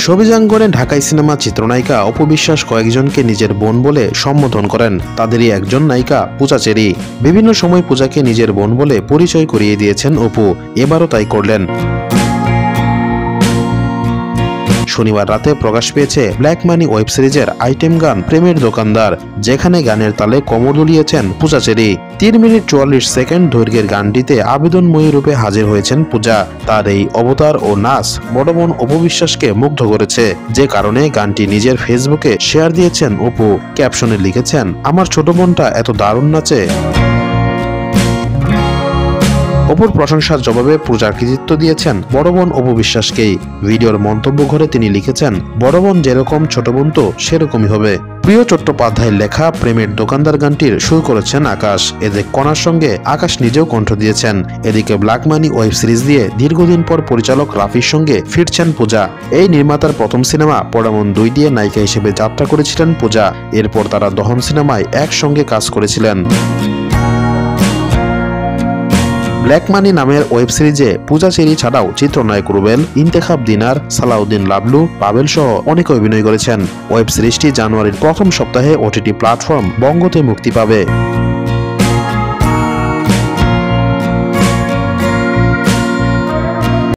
সবিজাঙ্গনে ঢাকাই সিনেমা চিত্রনায়িকা অপু বিশ্বাস কয়েকজনকে নিজের বোন বলে সম্বোধন করেন। তাদেরই একজন নায়িকা পূজা চেরি। বিভিন্ন সময় পূজাকে নিজের বোন বলে পরিচয় করিয়ে দিয়েছেন অপু, এবারও তাই করলেন। শনিবার রাতে প্রকাশ পেয়েছে ব্ল্যাক মানি ওয়েব সিরিজের আইটেম গান প্রেমের দোকানদার, যেখানে গানের তালে কোমর দুলিয়েছেন পূজা চেরি। 3 মিনিট 44 সেকেন্ড দৈর্ঘ্যের গানটিতে আবেদনময়ী রূপে হাজির হয়েছেন পূজা। তার এই অবতার ও নাচ বড় বোন অপু বিশ্বাসকে মুগ্ধ করেছে, যে কারণে গানটি নিজের ফেসবুকে শেয়ার দিয়েছেন অপু। ক্যাপশনে লিখেছেন, আমার ছোট বোনটা এত দারুণ নাচে। অপুর প্রশংসার জবাবে পূজার কৃতিত্ব দিয়েছেন বড় বোন অপু বিশ্বাসকেই। ভিডিওর মন্তব্য ঘরে তিনি লিখেছেন, বড় বোন যেরকম ছোট বোন তো সেরকমই হবে। প্রিয় চট্টোপাধ্যায়ের লেখা প্রেমের দোকানদার গানটির সুর করেছেন আকাশ। এতে কণার সঙ্গে আকাশ নিজেও কণ্ঠ দিয়েছেন। এদিকে ব্ল্যাক মানি ওয়েব সিরিজ দিয়ে দীর্ঘদিন পর পরিচালক রাফির সঙ্গে ফিরছেন পূজা। এই নির্মাতার প্রথম সিনেমা পোড়ামন 2 দিয়ে নায়িকা হিসেবে যাত্রা করেছিলেন পূজা। এরপর তারা দহন সিনেমায় একসঙ্গে কাজ করেছিলেন। ব্ল্যাক মানি নামের ওয়েব সিরিজে পূজা চেরি ছাড়াও চিত্রনায়ক রুবেল, ইন্তেখাব দিনার, সালাউদ্দিন লাবলু, পাবেল সহ অনেকে অভিনয় করেছেন। ওয়েব সিরিজটি জানুয়ারির প্রথম সপ্তাহে ওটিটি প্ল্যাটফর্ম বঙ্গতে মুক্তি পাবে।